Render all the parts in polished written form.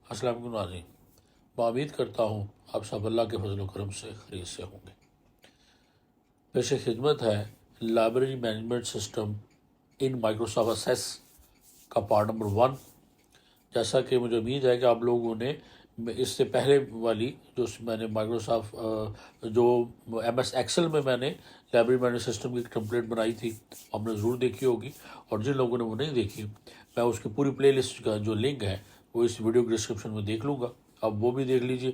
अस्सलाम वालेकुम नाज़रीन। मैं उम्मीद करता हूँ आप सब अल्लाह के फजल करम से खैरियत से होंगे। पेश खिदमत है library management system in Microsoft Access का पार्ट नंबर 1। जैसा कि मुझे उम्मीद है कि आप लोगों ने इससे पहले वाली जो मैंने माइक्रोसॉफ्ट जो MS एक्सेल में मैंने लाइब्रेरी मैनेजमेंट सिस्टम की टेम्पलेट बनाई थी आपने ज़रूर देखी होगी, और जिन लोगों ने वो नहीं देखी मैं उसकी पूरी प्लेलिस्ट का जो लिंक है वो इस वीडियो के डिस्क्रिप्शन में देख लूँगा, आप वो भी देख लीजिए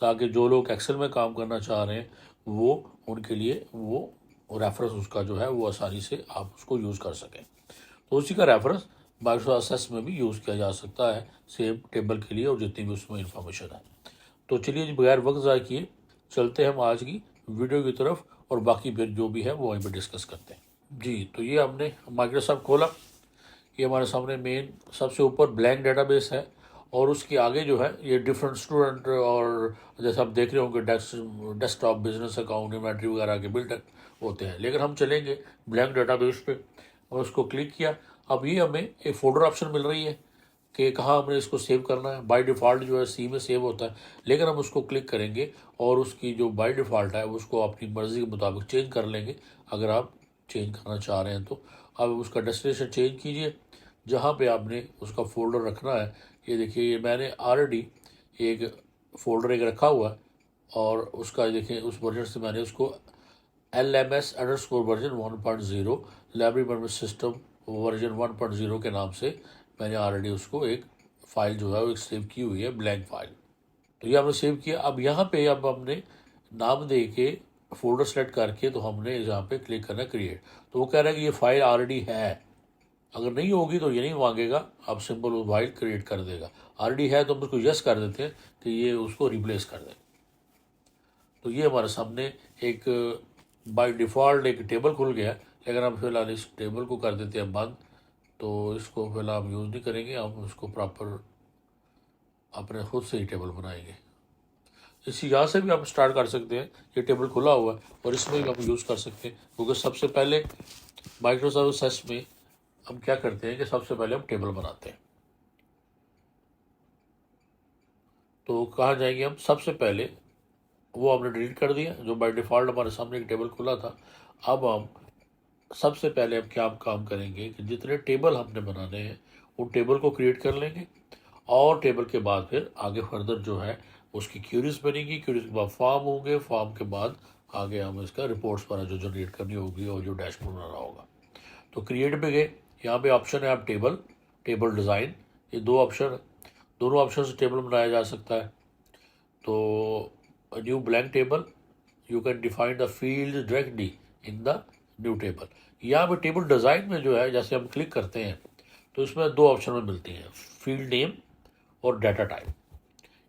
ताकि जो लोग एक्सेल में काम करना चाह रहे हैं वो उनके लिए वो रेफरेंस उसका जो है वो आसानी से आप उसको यूज़ कर सकें। तो उसी का रेफरेंस माइक्रोसॉफ्ट एक्सेस में भी यूज़ किया जा सकता है सेम टेबल के लिए और जितनी भी उसमें इंफॉर्मेशन है। तो चलिए जी बगैर वक्त ज़ाय किए चलते हैं हम आज की वीडियो की तरफ और बाकी फिर जो भी है वो वहीं पर डिस्कस करते हैं। जी तो ये हमने माइक्रोसॉफ्ट खोला, ये हमारे सामने मेन सबसे ऊपर ब्लैंक डेटाबेस है और उसके आगे जो है ये डिफरेंट स्टूडेंट और जैसे आप देख रहे होंगे डेस्कटॉप बिजनेस अकाउंट इन्वेंट्री वगैरह के बिल्ड होते हैं, लेकिन हम चलेंगे ब्लैंक डेटाबेस पे और उसको क्लिक किया। अब ये हमें एक फोल्डर ऑप्शन मिल रही है कि कहाँ हमने इसको सेव करना है। बाय डिफ़ॉल्ट जो है सी में सेव होता है, लेकिन हम उसको क्लिक करेंगे और उसकी जो बाय डिफ़ॉल्ट है उसको अपनी मर्ज़ी के मुताबिक चेंज कर लेंगे अगर आप चेंज करना चाह रहे हैं तो। अब उसका डेस्टिनेशन चेंज कीजिए जहाँ पे आपने उसका फ़ोल्डर रखना है। ये देखिए ये मैंने ऑलरेडी एक फ़ोल्डर एक रखा हुआ है और उसका देखिए उस वर्जन से मैंने उसको LMS_वर्जन 1.0 लाइब्रेरी मैनेजमेंट सिस्टम वर्जन 1.0 के नाम से मैंने ऑलरेडी उसको एक फ़ाइल जो है वो एक सेव की हुई है, ब्लैंक फ़ाइल। तो ये हमने सेव किया। अब यहाँ पे अब हमने नाम दे के फोल्डर सेलेक्ट करके तो हमने यहाँ पे क्लिक करना क्रिएट। तो वो कह रहा है कि ये फाइल ऑलरेडी है, अगर नहीं होगी तो ये नहीं मांगेगा, आप सिंपल वो फाइल क्रिएट कर देगा। ऑलरेडी है तो हम उसको यस कर देते हैं कि ये उसको रिप्लेस कर दे। तो ये हमारे सामने एक बाय डिफ़ॉल्ट एक टेबल खुल गया, लेकिन हम फिलहाल इस टेबल को कर देते हैं बंद। तो इसको फिलहाल हम यूज़ नहीं करेंगे, हम उसको प्रॉपर अपने खुद से ही टेबल बनाएंगे। इसी यहाँ से भी आप स्टार्ट कर सकते हैं, ये टेबल खुला हुआ है और इसमें भी आप यूज़ कर सकते हैं, क्योंकि सबसे पहले माइक्रोसॉफ्ट एक्सेस में हम क्या करते हैं कि सबसे पहले हम टेबल बनाते हैं। तो कहाँ जाएंगे हम, सबसे पहले वो हमने डिलीट कर दिया जो बाय डिफ़ॉल्ट हमारे सामने एक टेबल खुला था। अब हम सबसे पहले हम क्या काम करेंगे कि जितने टेबल हमने बनाने हैं उन टेबल को क्रिएट कर लेंगे और टेबल के बाद फिर आगे फर्दर जो है उसकी क्यूरीज बनेगी, क्यूरीज के बाद फॉर्म होंगे, फॉर्म के बाद आगे हम इसका रिपोर्ट्स पर जो जनरेट करनी होगी और जो डैशबोर्ड बनाना होगा। तो क्रिएट पे गए, यहाँ पे ऑप्शन है आप टेबल, टेबल डिज़ाइन, ये दो ऑप्शन, दोनों ऑप्शन से टेबल बनाया जा सकता है। तो new blank table, you can define the field directly in the new table. यहाँ पे टेबल डिज़ाइन में जो है जैसे हम क्लिक करते हैं तो इसमें दो ऑप्शन में मिलती हैं, फील्ड नेम और डाटा टाइप।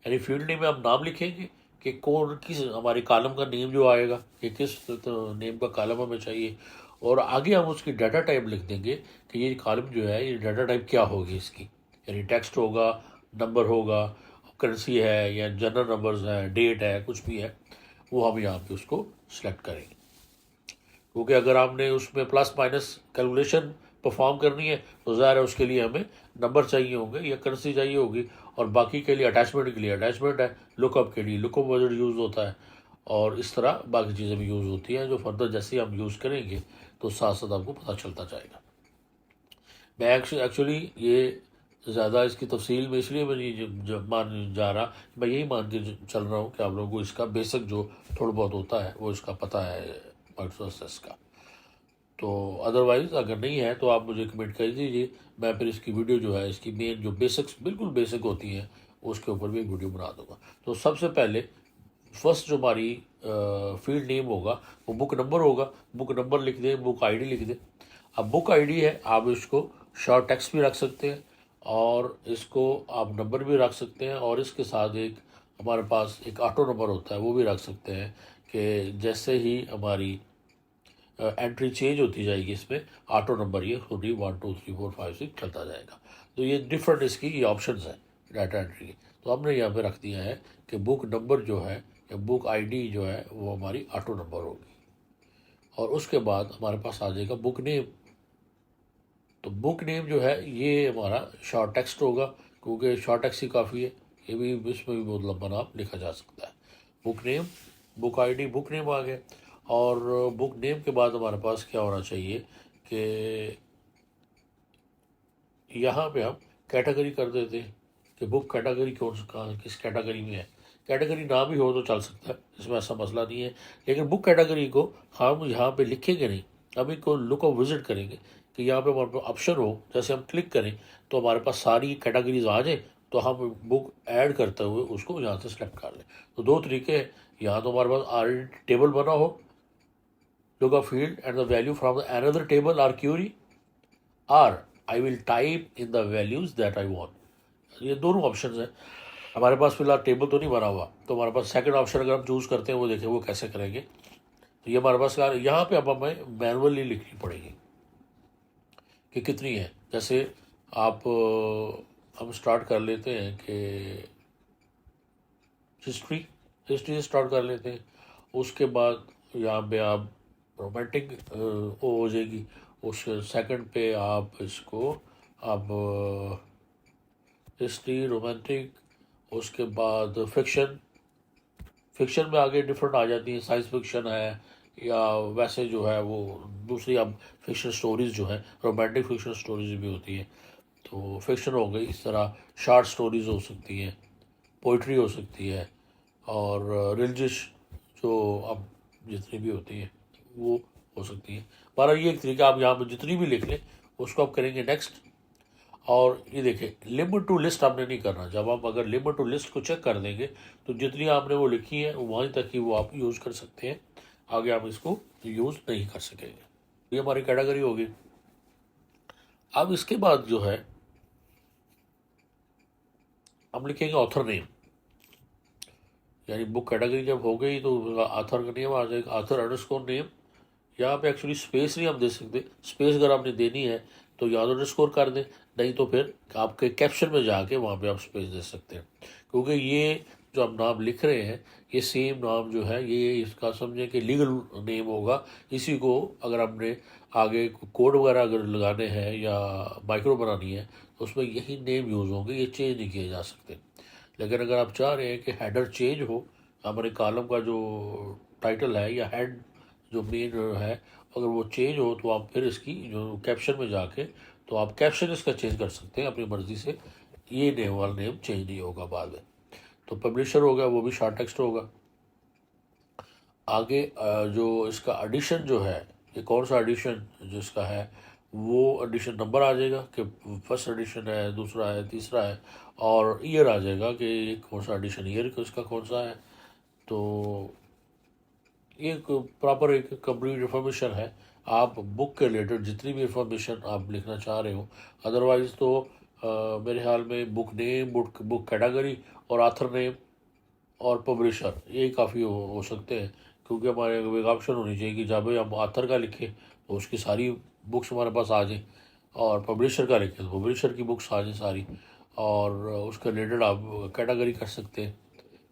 यानी फील्ड नेम में हम नाम लिखेंगे कि कौन किस हमारे कॉलम का नेम जो आएगा कि किस तो नेम का कॉलम हमें चाहिए, और आगे हम उसकी डाटा टाइप लिख देंगे कि ये कॉलम जो है ये डाटा टाइप क्या होगी इसकी, यानी टेक्स्ट होगा, नंबर होगा, करेंसी है या जनरल नंबर्स हैं, डेट है, कुछ भी है वो हम यहाँ पे उसको सिलेक्ट करेंगे। क्योंकि अगर आपने उसमें प्लस माइनस कैलकुलेशन परफॉर्म करनी है तो ज़ाहिर है उसके लिए हमें नंबर चाहिए होंगे या करेंसी चाहिए होगी, और बाकी के लिए अटैचमेंट के लिए अटैचमेंट है, लुकअप के लिए लुकअप वर्ड यूज़ होता है, और इस तरह बाकी चीज़ें भी यूज़ होती हैं जो फर्दर जैसे हम यूज़ करेंगे तो साथ साथ आपको पता चलता जाएगा। मैं एक्चुअली ये ज़्यादा इसकी तफसील में इसलिए मैं नहीं मान जा रहा, मैं यही मान के चल रहा हूँ कि आप लोगों को इसका बेसिक जो थोड़ा बहुत होता है वो इसका पता है माइक्रोसॉफ्ट एक्सेस का। तो अदरवाइज़ अगर नहीं है तो आप मुझे कमेंट कर दीजिए, मैं फिर इसकी वीडियो जो है इसकी मेन जो बेसिक्स बिल्कुल बेसिक होती हैं उसके ऊपर भी एक वीडियो बना दूंगा। तो सबसे पहले फर्स्ट जो हमारी फील्ड नेम होगा वो बुक नंबर होगा, बुक नंबर लिख दें, बुक आईडी लिख दें। अब बुक आईडी है, आप इसको शॉर्ट टेक्स्ट भी रख सकते हैं और इसको आप नंबर भी रख सकते हैं, और इसके साथ एक हमारे पास एक ऑटो नंबर होता है वो भी रख सकते हैं कि जैसे ही हमारी एंट्री चेंज होती जाएगी इसमें ऑटो नंबर ये खुद ही 1 2 3 4 5 6 चलता जाएगा। तो ये डिफरेंट इसकी ये ऑप्शंस हैं डाटा एंट्री के। तो हमने यहाँ पे रख दिया है कि बुक नंबर जो है या बुक आईडी जो है वो हमारी ऑटो नंबर होगी, और उसके बाद हमारे पास आ जाएगा बुक नेम। तो बुक नेम जो है ये हमारा शॉर्ट टेक्स्ट होगा, क्योंकि शॉर्ट टेक्स्ट ही काफ़ी है। ये भी इसमें भी बहुत लंबा नाम लिखा जा सकता है। Book name, book ID, book name आ गया। और बुक नेम के बाद हमारे पास क्या होना चाहिए कि यहाँ पे हम कैटेगरी कर देते हैं कि बुक कैटेगरी किस कैटेगरी में है। कैटेगरी ना भी हो तो चल सकता है, इसमें ऐसा मसला नहीं है। लेकिन बुक कैटेगरी को हम यहाँ पे लिखेंगे नहीं, हम इनको लुक ऑफ विजिट करेंगे कि यहाँ पे हमारे पास ऑप्शन हो, जैसे हम क्लिक करें तो हमारे पास सारी कैटेगरीज आ जाए, तो हम बुक ऐड करते हुए उसको यहाँ से सेलेक्ट कर लें। तो दो तरीके हैं, यहाँ तो हमारे पास ऑलरेडी टेबल बना हो, look up field and the value from another table or query, or I will type in the values that I want। ये दोनों ऑप्शन हैं। हमारे पास फिलहाल टेबल तो नहीं बना हुआ, तो हमारे पास सेकंड ऑप्शन अगर हम चूज़ करते हैं वो देखें वो कैसे करेंगे। तो ये हमारे पास यहाँ पे अब हमें मैनुअली लिखनी पड़ेगी कि कितनी है। जैसे आप हम स्टार्ट कर लेते हैं कि हिस्ट्री से स्टार्ट कर लेते हैं। उसके बाद यहाँ पे आप रोमांटिक हो जाएगी, उस सेकंड पे आप इसको आप हिस्ट्री, रोमांटिक, उसके बाद फिक्शन। फिक्शन में आगे डिफरेंट आ जाती है, साइंस फिक्शन है या वैसे जो है वो दूसरी अब फिक्शन स्टोरीज जो है, रोमांटिक फिक्शन स्टोरीज भी होती है। तो फिक्शन हो गई, इस तरह शॉर्ट स्टोरीज हो सकती हैं, पोइट्री हो सकती है, और रिलीजियस जो अब जितनी भी होती है वो हो सकती है। पर ये एक तरीका, आप यहाँ पर जितनी भी लिख लें उसको आप करेंगे नेक्स्ट। और ये देखें लिमिट टू लिस्ट आपने नहीं करना। जब आप अगर लिमिट टू लिस्ट को चेक कर देंगे तो जितनी आपने वो लिखी है वहीं तक ही वो आप यूज़ कर सकते हैं, आगे आप इसको यूज़ नहीं कर सकेंगे। ये हमारी कैटेगरी होगी। अब इसके बाद जो है हम लिखेंगे ऑथर नेम, यानी बुक कैटेगरी जब हो गई तो ऑथर का नेम आ जाएगा, ऑथर अंडरस्कोर नेम। यहाँ पे एक्चुअली स्पेस नहीं हम दे सकते, स्पेस अगर आपने देनी है तो या तो अंडरस्कोर कर दें, नहीं तो फिर आपके कैप्शन में जाके वहाँ पे आप स्पेस दे सकते हैं। क्योंकि ये जो हम नाम लिख रहे हैं ये सेम नाम जो है ये इसका समझें कि लीगल नेम होगा। इसी को अगर हमने आगे कोड वगैरह अगर लगाने हैं या माइक्रो बनानी है तो उसमें यही नेम यूज़ होंगे, ये चेंज नहीं किए जा सकते। लेकिन अगर आप चाह रहे हैं कि हेडर चेंज हो, हमारे कॉलम का जो टाइटल है या हेड जो मेन है अगर वो चेंज हो, तो आप फिर इसकी जो कैप्शन में जाके तो आप कैप्शन इसका चेंज कर सकते हैं अपनी मर्ज़ी से। ये नेम वाला नेम चेंज नहीं होगा बाद में। तो पब्लिशर हो गया, वो भी शॉर्ट टेक्स्ट होगा। आगे जो इसका एडिशन जो है, ये कौन सा एडिशन जिसका है वो एडिशन नंबर आ जाएगा कि फर्स्ट एडिशन है, दूसरा है, तीसरा है, और ईयर आ जाएगा कि कौन सा एडिशन ईयर का इसका कौन सा है। तो ये प्रॉपर एक कंप्लीट इन्फॉर्मेशन है। आप बुक के रिलेटेड जितनी भी इंफॉर्मेशन आप लिखना चाह रहे हो, अदरवाइज़ तो मेरे ख्याल में बुक नेम, बुक कैटेगरी और ऑथर नेम और पब्लिशर ये काफ़ी हो सकते हैं। क्योंकि हमारे एक ऑप्शन होनी चाहिए कि जब भी हम ऑथर का लिखें तो उसकी सारी बुक्स हमारे पास आ जाएँ, और पब्लिशर का लिखें तो पब्लिशर की बुक्स आ जाएँ सारी, और उसके रिलेटेड आप कैटेगरी कर सकते हैं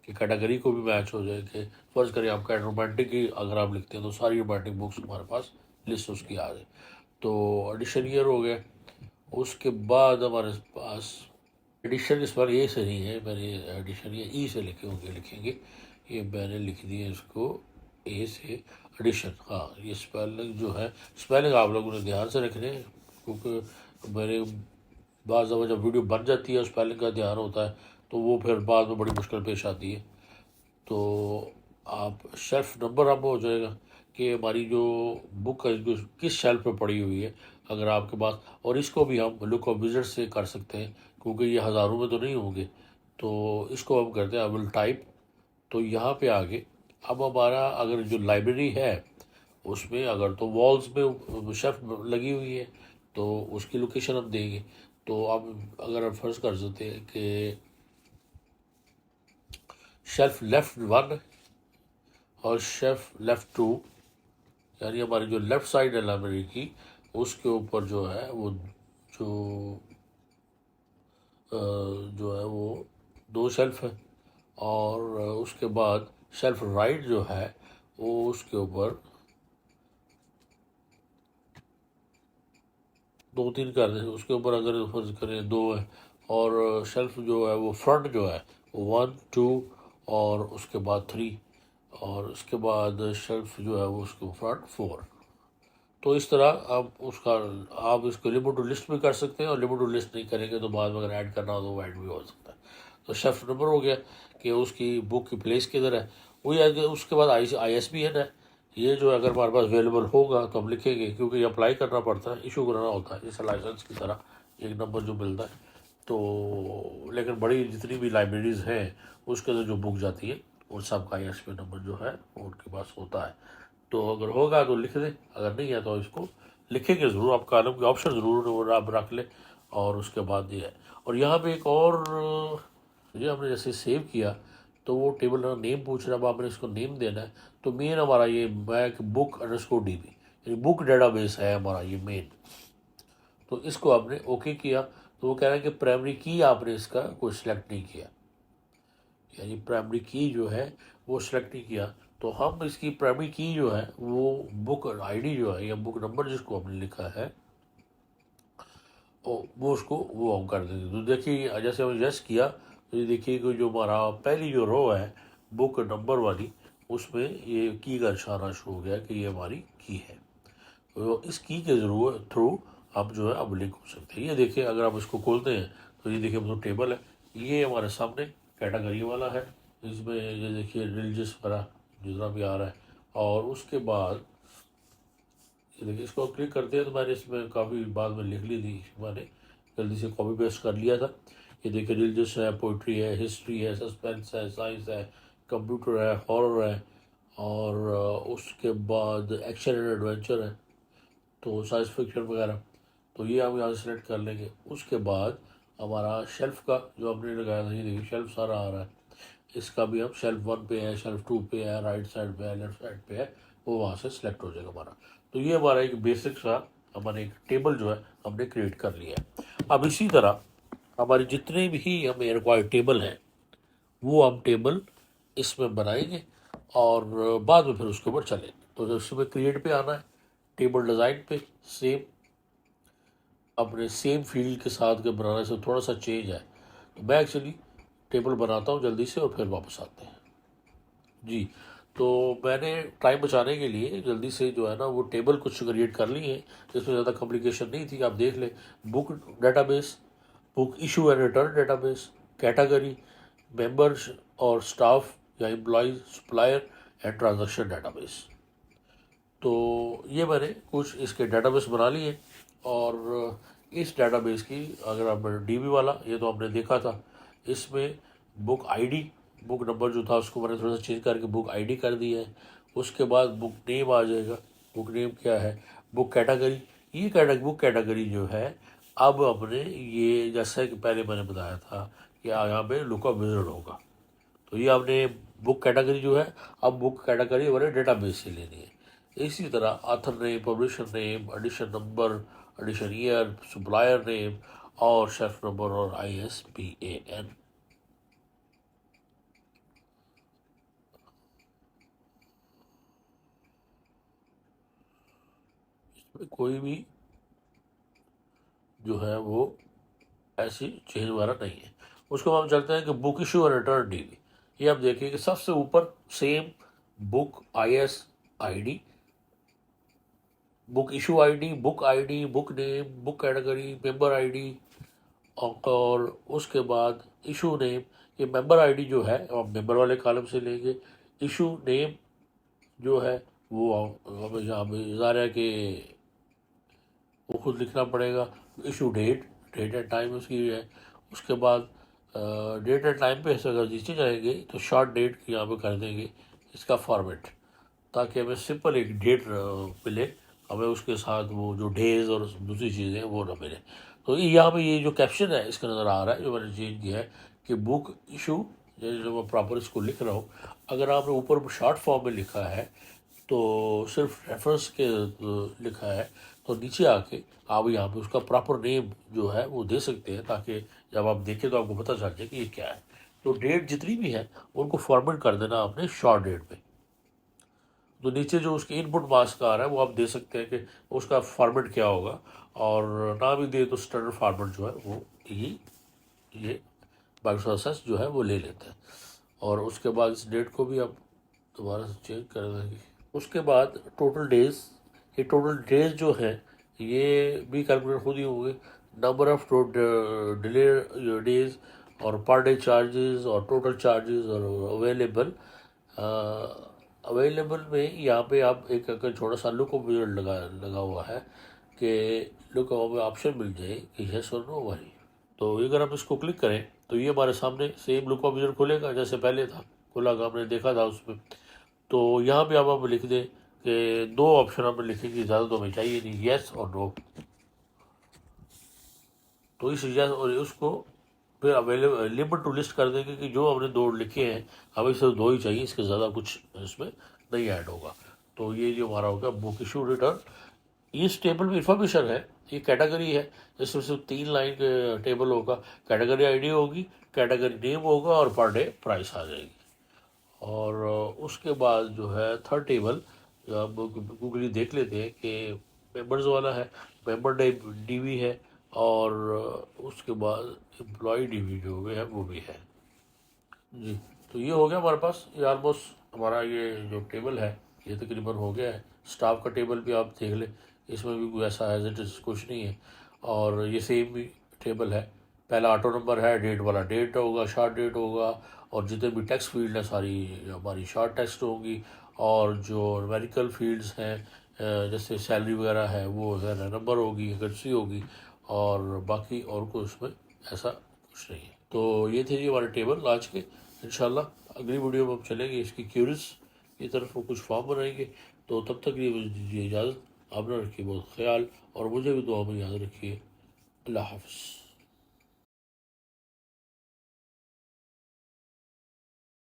कि कैटेगरी को भी मैच हो जाए। कि फर्ज करें आप रोमांटिक की अगर आप लिखते हैं तो सारी रोमांटिक बुक्स हमारे पास लिस्ट उसकी आ जाए। तो एडिशन ईयर हो गया। उसके बाद हमारे पास एडिशन, इस बार ए से नहीं है, मैंने एडिशन ये ई से लिखेंगे। ये मैंने लिख दिया इसको ए से एडिशन। हाँ, ये स्पेलिंग जो है, स्पेलिंग आप लोगों ने ध्यान से रखने हैं, क्योंकि मेरे बाज़ दफ़ा जब वीडियो बन जाती है स्पेलिंग का ध्यान होता है तो वो फिर बाद में बड़ी मुश्किल पेश आती है। तो आप शेल्फ नंबर अब हो जाएगा कि हमारी जो बुक है जो किस शेल्फ पे पड़ी हुई है अगर आपके पास, और इसको भी हम लुक ऑफ विजिट से कर सकते हैं क्योंकि ये हज़ारों में तो नहीं होंगे। तो इसको हम करते हैं आई विल टाइप। तो यहाँ पे आगे अब हमारा अगर जो लाइब्रेरी है उसमें अगर तो वॉल्स में शेल्फ लगी हुई है तो उसकी लोकेशन हम देंगे। तो अब अगर हम फर्ज कर सकते हैं कि शेल्फ लेफ्ट 1 और शेल्फ लेफ्ट 2, यानी हमारी जो लेफ़्ट साइड है लाइब्रेरी की उसके ऊपर जो है वो जो जो है वो 2 शेल्फ है, और उसके बाद शेल्फ राइट जो है वो उसके ऊपर 2-3 कर दें। उसके ऊपर अगर फर्ज करें 2 है और शेल्फ जो है वो फ्रंट जो है वो 1 2 और उसके बाद 3 और उसके बाद शेल्फ जो है वो उसके फ्रंट 4। तो इस तरह आप इसको लिमिट टू लिस्ट भी कर सकते हैं और लिमिट टू लिस्ट नहीं करेंगे तो बाद में अगर ऐड करना हो तो वो ऐड भी हो सकता है। तो शेल्फ नंबर हो गया कि उसकी बुक की प्लेस किधर है, वही आगे उसके बाद ISBN है। ये जो अगर हमारे पास अवेलेबल होगा तो हम लिखेंगे, क्योंकि अप्लाई करना पड़ता है, इशू कराना होता है, जैसे लाइसेंस की तरह एक नंबर जो मिलता है। तो लेकिन बड़ी जितनी भी लाइब्रेरीज़ हैं उसके अंदर जो बुक जाती है उन सब का ISBN नंबर जो है वो उनके पास होता है। तो अगर होगा तो लिख दें, अगर नहीं है तो इसको लिखेंगे ज़रूर, आप कॉलम के ऑप्शन ज़रूर आप रख लें। और उसके बाद ये है, और यहाँ पे एक और ये हमने जैसे सेव किया तो वो टेबल का नेम पूछ रहा है, अब आपने इसको नेम देना है। तो मेन हमारा ये बैक बुक _DB यानी बुक डेटाबेस है हमारा ये मेन। तो इसको आपने ओके किया तो वो कह रहा है कि प्राइमरी की आपने इसका कोई सिलेक्ट नहीं किया, यानी प्राइमरी की जो है वो सिलेक्ट नहीं किया। तो हम इसकी प्राइमरी की जो है वो बुक आईडी जो है या बुक नंबर जिसको हमने लिखा है वो उसको वो हम कर देंगे। तो देखिए जैसे हमने यस किया तो ये देखिए कि जो हमारा पहली जो रो है बुक नंबर वाली उसमें ये की का इशारा शुरू हो गया कि ये हमारी की है। तो इस की के थ्रू आप जो है अब लिंक हो सकते हैं। ये देखिए अगर आप इसको खोलते हैं तो ये देखिए मतलब टेबल है, ये हमारे सामने कैटेगरी वाला है। इसमें ये देखिए रिलीजियस वगैरह जितना भी आ रहा है। और उसके बाद ये देखिए इसको क्लिक करते हैं तो मैंने इसमें काफ़ी बाद में लिख ली थी, मैंने जल्दी से कॉपी पेस्ट कर लिया था। ये देखिए रिलीजियस है, पोइट्री है, हिस्ट्री है, सस्पेंस है, साइंस है, कंप्यूटर है, हॉरर है और उसके बाद एक्शन एंड एडवेंचर है, तो साइंस फिक्शन वगैरह। तो ये हम यहाँ से सेलेक्ट कर लेंगे। उसके बाद हमारा शेल्फ का जो हमने लगाया था, ये देखिए शेल्फ सारा आ रहा है, इसका भी हम शेल्फ 1 पे है, शेल्फ 2 पे है, राइट साइड पे है, लेफ्ट साइड पे है, वो वहाँ से सिलेक्ट हो जाएगा हमारा। तो ये हमारा एक बेसिक सा हमारे एक टेबल जो है हमने क्रिएट कर लिया है। अब इसी तरह हमारे जितने भी हमें रिक्वायर्ड टेबल हैं वो हम टेबल इसमें बनाएंगे और बाद में फिर उसके ऊपर चलेंगे। तो जब उसमें क्रिएट पे आना है, टेबल डिज़ाइन पे सेम अपने सेम फील्ड के साथ के बनाने से थोड़ा सा चेंज है। तो मैं एक्चुअली टेबल बनाता हूँ जल्दी से और फिर वापस आते हैं जी। तो मैंने टाइम बचाने के लिए जल्दी से जो है ना वो टेबल कुछ क्रिएट कर ली है जिसमें ज़्यादा कॉम्प्लिकेशन नहीं थी। आप देख लें, book database, book issue and return database, category, members और स्टाफ या employees, supplier and transaction database. तो ये मैंने कुछ इसके डेटाबेस बना लिए। और इस डेटाबेस की अगर आप DB वाला ये तो हमने देखा था, इसमें बुक आईडी, बुक नंबर जो था उसको मैंने थोड़ा सा चेंज करके बुक आईडी कर दिया है। उसके बाद बुक नेम आ जाएगा, बुक नेम क्या है, बुक कैटेगरी, ये बुक कैटेगरी जो है अब अपने ये जैसा कि पहले मैंने बताया था कि यहाँ पे लुकअप विजिट होगा। तो ये आपने बुक कैटेगरी जो है अब बुक कैटेगरी हमारे डेटाबेस से लेनी है। इसी तरह author name, publisher name, edition number, edition year, supplier name और शेल्फ नंबर और ISBN। इसमें कोई भी जो है वो ऐसी चेंज वगैरह नहीं है। उसके बाद हम चलते हैं कि बुक इशू और रिटर्न DB। ये आप देखिए कि सबसे ऊपर same book ISID, book issue ID, book ID, book name, book category, member ID और उसके बाद इशू नेम। ये मेंबर आईडी जो है हम मेंबर वाले कॉलम से लेंगे। इशू नेम जो है वो हमें यहाँ पे इज़ार है कि वो खुद लिखना पड़ेगा। इशू डेट एंड टाइम उसकी है। उसके बाद डेट एंड टाइम पे ऐसे अगर नीचे जाएंगे तो शॉर्ट डेट की यहाँ पे कर देंगे इसका फॉर्मेट, ताकि हमें सिंपल एक डेट मिले, हमें उसके साथ वो जो डेज और दूसरी चीज़ें वो ना मिले। तो यहाँ पे ये जो कैप्शन है इसका नज़र आ रहा है जो मैंने चेंज किया है कि बुक इशू, जो मैं प्रॉपर इसको लिख रहा हूँ। अगर आपने ऊपर शॉर्ट फॉर्म में लिखा है तो सिर्फ रेफरेंस के लिखा है तो नीचे आके आप यहाँ पे उसका प्रॉपर नेम जो है वो दे सकते हैं, ताकि जब आप देखें तो आपको पता चल जाए कि ये क्या है। तो डेट जितनी भी है उनको फॉर्मेट कर देना आपने शॉर्ट डेट पे। तो नीचे जो उसके इनपुट मार्क्स का आ रहा है वो आप दे सकते हैं कि उसका फॉर्मेट क्या होगा, और ना भी दे तो स्टैंडर्ड फॉर्मेट जो है वो यही ये बायोप्रोसेस जो है वो ले लेते हैं। और उसके बाद इस डेट को भी आप दोबारा से चेंज कर देंगे। उसके बाद टोटल डेज, ये टोटल डेज जो है ये भी कैलकुलेट खुद ही होंगे। नंबर ऑफ डिले डेज और पर डे चार्जेस और टोटल चार्जेस और अवेलेबल। अवेलेबल में यहाँ पे आप एक अगर छोटा सा लुक ऑब्जर्व लगा हुआ है कि लुक में ऑप्शन मिल जाए कि यस और नो वाली। तो अगर आप इसको क्लिक करें तो ये हमारे सामने सेम लुक ऑब्जर्व खुलेगा जैसे पहले था, खुला हमने देखा था उसमें। तो यहाँ पे आप लिख दें कि दो ऑप्शन हमें लिखेंगे, ज़्यादा तो हमें चाहिए नहीं, येस और नो। तो इस यस और उसको फिर अवेलेबल लिमिट टू लिस्ट कर देंगे कि जो हमने दो लिखे हैं हमें सिर्फ दो ही चाहिए, इसके ज़्यादा कुछ इसमें नहीं ऐड होगा। तो ये जो हमारा होगा बुक इशू रिटर्न। इस टेबल में इंफॉर्मेशन है, ये कैटेगरी है, जिसमें सिर्फ 3 लाइन का टेबल होगा। कैटेगरी आईडी होगी, कैटेगरी नेम होगा और पर डे प्राइस आ जाएगी। और उसके बाद जो है थर्ड टेबल जो आप गूगली देख लेते हैं कि मेंबर्स वाला है, मेंबर डे डीवी है और उसके बाद एम्प्लॉय डीवी जो भी है वो भी है जी। तो ये हो गया हमारे पास, ये ऑलमोस्ट हमारा ये जो टेबल है ये तकरीबन हो गया है। स्टाफ का टेबल भी आप देख लें, इसमें भी कोई ऐसा एज इट इज़ कुछ नहीं है। और ये सेम भी टेबल है, पहला ऑटो नंबर है, डेट वाला डेट होगा, शॉर्ट डेट होगा और जितने भी टेक्स्ट फील्ड है सारी हमारी शॉर्ट टेक्स्ट होंगी। और जो न्यूमेरिकल फील्ड्स हैं जैसे सैलरी वगैरह है वो है नंबर होगी, वैकेंसी होगी और बाकी और कोई उसमें ऐसा कुछ नहीं है। तो ये थे जी हमारे टेबल आज के। इंशाल्लाह अगली वीडियो में हम चलेंगे इसकी क्यूरीज की तरफ, वो कुछ फॉर्म बनाएंगे। तो तब तक लिए मुझे दीजिए इजाज़त। आप ना रखिए बहुत ख्याल और मुझे भी दुआ में याद रखिए। अल्लाह हाफ़िज़।